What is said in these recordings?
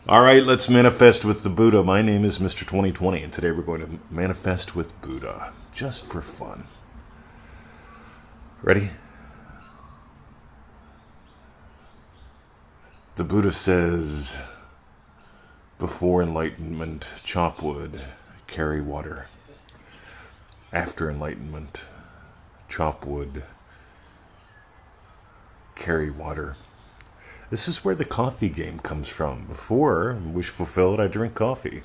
All right, let's manifest with the Buddha. My name is Mr. 2020, and today we're going to manifest with Buddha, just for fun. Ready? The Buddha says, before enlightenment, chop wood, carry water. After enlightenment, chop wood, carry water. This is where the coffee game comes from. Before, wish fulfilled, I drink coffee.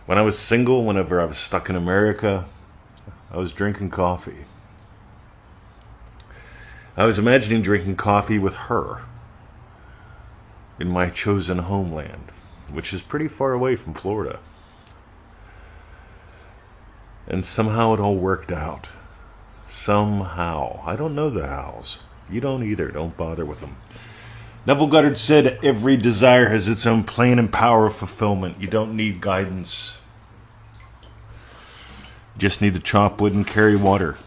When I was single, whenever I was stuck in America, I was drinking coffee. I was imagining drinking coffee with her in my chosen homeland, which is pretty far away from Florida. And somehow it all worked out. Somehow. I don't know the hows. You don't either. Don't bother with them. Neville Goddard said, every desire has its own plan and power of fulfillment. You don't need guidance. You just need to chop wood and carry water.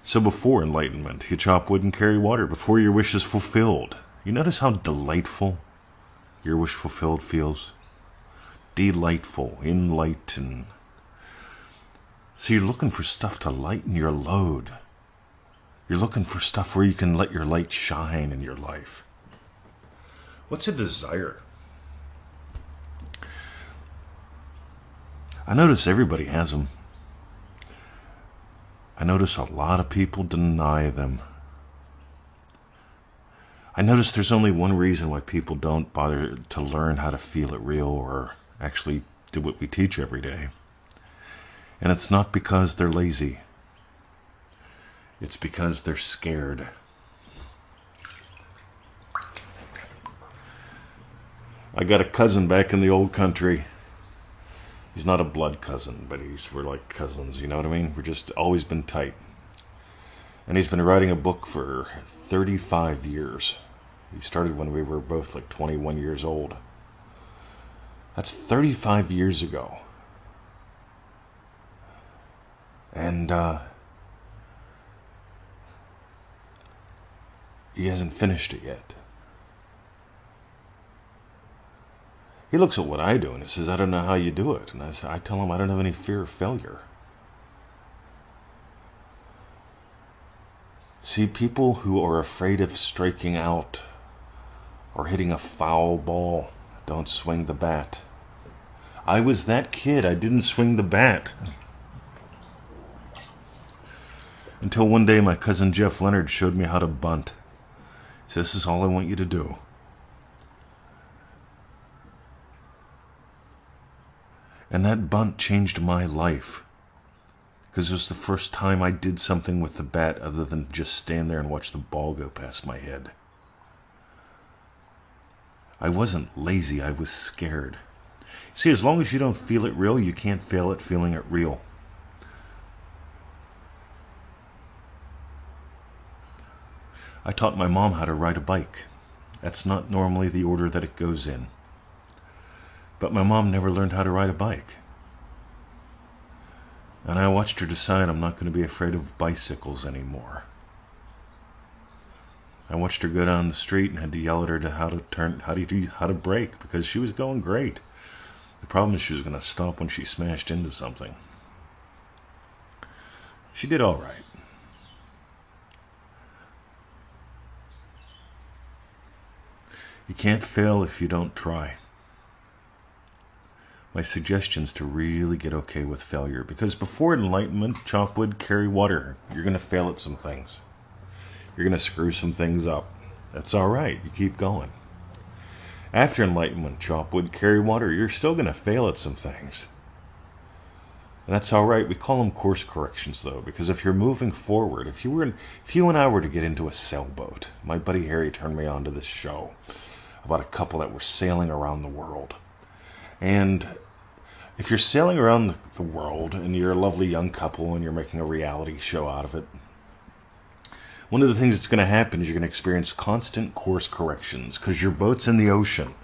So before enlightenment, you chop wood and carry water. Before your wish is fulfilled. You notice how delightful your wish fulfilled feels? Delightful, enlighten. So you're looking for stuff to lighten your load. You're looking for stuff where you can let your light shine in your life. What's a desire? I notice everybody has them. I notice a lot of people deny them. I notice there's only one reason why people don't bother to learn how to feel it real or actually do what we teach every day. And it's not because they're lazy. It's because they're scared. I got a cousin back in the old country. He's not a blood cousin, but we're like cousins, you know what I mean? We're just always been tight. And he's been writing a book for 35 years. He started when we were both like 21 years old. That's 35 years ago. And he hasn't finished it yet. He looks at what I do and he says, I don't know how you do it. And I tell him I don't have any fear of failure. See, people who are afraid of striking out or hitting a foul ball don't swing the bat. I was that kid. I didn't swing the bat. Until one day my cousin Jeff Leonard showed me how to bunt. He said, this is all I want you to do. And that bunt changed my life. Because it was the first time I did something with the bat other than just stand there and watch the ball go past my head. I wasn't lazy, I was scared. See, as long as you don't feel it real, you can't fail at feeling it real. I taught my mom how to ride a bike. That's not normally the order that it goes in. But my mom never learned how to ride a bike. And I watched her decide I'm not going to be afraid of bicycles anymore. I watched her go down the street and had to yell at her how to brake, because she was going great. The problem is she was going to stop when she smashed into something. She did all right. You can't fail if you don't try. My suggestion is to really get okay with failure, because before enlightenment, chop wood, carry water. You're going to fail at some things. You're going to screw some things up. That's all right. You keep going. After enlightenment, chop wood, carry water. You're still going to fail at some things. And that's all right. We call them course corrections, though, because if you're moving forward, if you and I were to get into a sailboat, my buddy Harry turned me on to this show about a couple that were sailing around the world. And if you're sailing around the world and you're a lovely young couple and you're making a reality show out of it, one of the things that's going to happen is you're going to experience constant course corrections because your boat's in the ocean.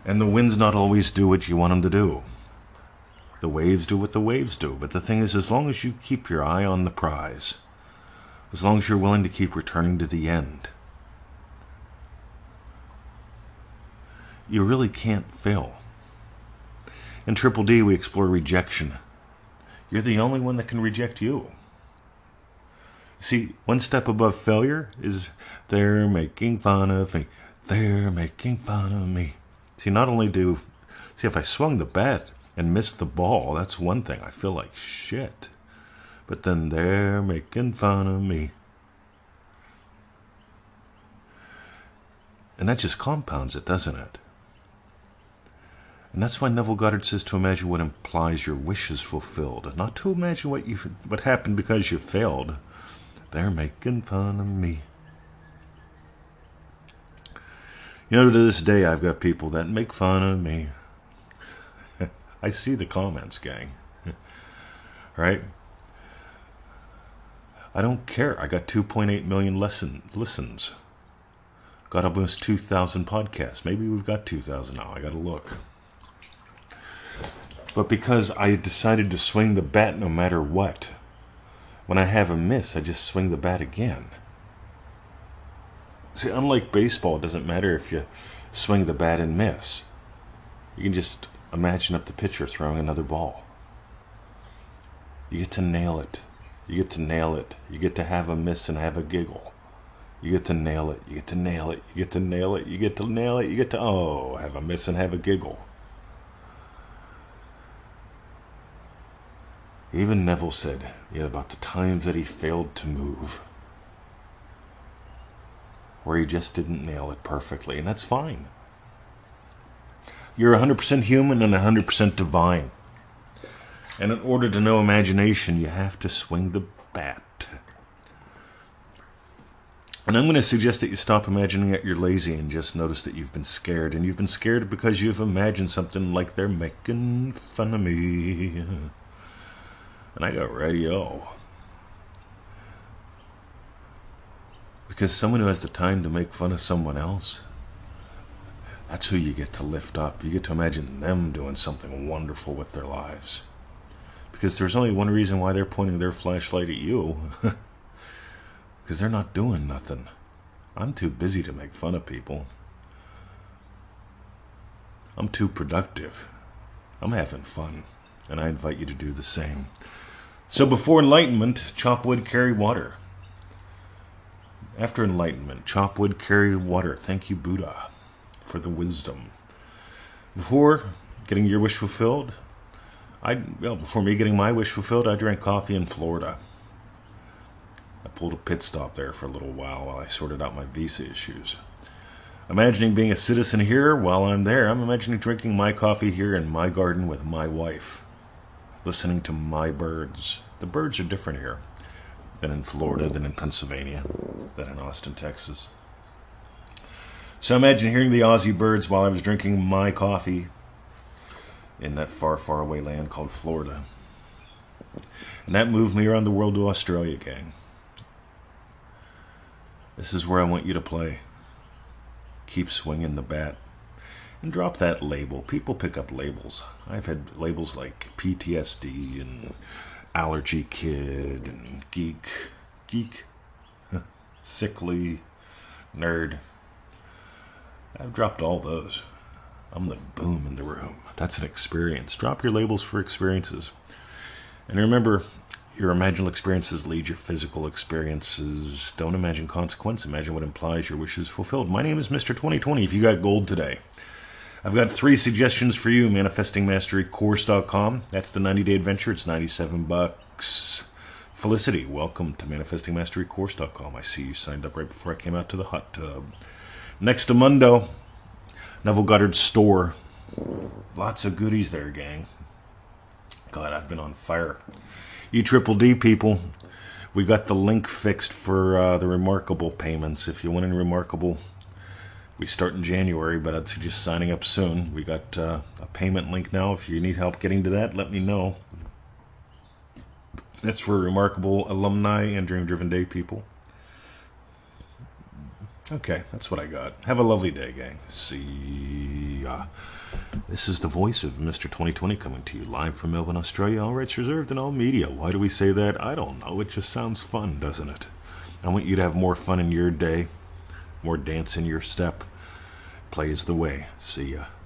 And the winds not always do what you want them to do. The waves do what the waves do. But the thing is, as long as you keep your eye on the prize, as long as you're willing to keep returning to the end, you really can't fail. In Triple D, we explore rejection. You're the only one that can reject you. See, one step above failure is they're making fun of me. They're making fun of me. See, if I swung the bat and missed the ball, that's one thing. I feel like shit. But then they're making fun of me. And that just compounds it, doesn't it? And that's why Neville Goddard says to imagine what implies your wish is fulfilled, not to imagine what happened because you failed. They're making fun of me. You know, to this day, I've got people that make fun of me. I see the comments, gang. Right? I don't care. I got 2.8 million listens. Got almost 2,000 podcasts. Maybe we've got 2,000 now. I got to look. But because I decided to swing the bat no matter what, when I have a miss, I just swing the bat again. See, unlike baseball, it doesn't matter if you swing the bat and miss. You can just imagine up the pitcher throwing another ball. You get to nail it. You get to nail it. You get to have a miss and have a giggle. You get to nail it. You get to nail it. You get to nail it. You get to nail it. You get to, have a miss and have a giggle. Even Neville said about the times that he failed to move, where he just didn't nail it perfectly, and that's fine. You're 100% human and 100% divine. And in order to know imagination, you have to swing the bat. And I'm going to suggest that you stop imagining that you're lazy and just notice that you've been scared. And you've been scared because you've imagined something like they're making fun of me. And I got radio. Because someone who has the time to make fun of someone else, that's who you get to lift up. You get to imagine them doing something wonderful with their lives. Because there's only one reason why they're pointing their flashlight at you. Because they're not doing nothing. I'm too busy to make fun of people. I'm too productive. I'm having fun. And I invite you to do the same. So before enlightenment, chop wood, carry water. After enlightenment, chop wood, carry water. Thank you, Buddha, for the wisdom. Before getting your wish fulfilled, before me getting my wish fulfilled, I drank coffee in Florida. I pulled a pit stop there for a little while I sorted out my visa issues. Imagining being a citizen here while I'm there, I'm imagining drinking my coffee here in my garden with my wife. Listening to my birds. The birds are different here than in Florida, than in Pennsylvania, than in Austin, Texas. So imagine hearing the Aussie birds while I was drinking my coffee in that far, far away land called Florida. And that moved me around the world to Australia, gang. This is where I want you to play. Keep swinging the bat. And drop that label. People pick up labels. I've had labels like PTSD and allergy kid and geek, sickly, nerd. I've dropped all those. I'm the boom in the room. That's an experience. Drop your labels for experiences. And remember, your imaginal experiences lead your physical experiences. Don't imagine consequence. Imagine what implies your wish is fulfilled. My name is Mr. 2020. If you got gold today, I've got 3 suggestions for you. ManifestingMasteryCourse.com. That's the 90-day adventure. It's $97. Felicity, welcome to ManifestingMasteryCourse.com. I see you signed up right before I came out to the hot tub. Next to Mundo, Neville Goddard store. Lots of goodies there, gang. God, I've been on fire. You Triple D people, we got the link fixed for the Remarkable payments. If you want any Remarkable, we start in January, but I'd suggest signing up soon. We got a payment link now. If you need help getting to that, let me know. That's for Remarkable alumni and Dream Driven Day people. Okay, that's what I got. Have a lovely day, gang. See ya. This is the voice of Mr. 2020 coming to you live from Melbourne, Australia. All rights reserved in all media. Why do we say that? I don't know. It just sounds fun, doesn't it? I want you to have more fun in your day, more dance in your step, plays the way. See ya.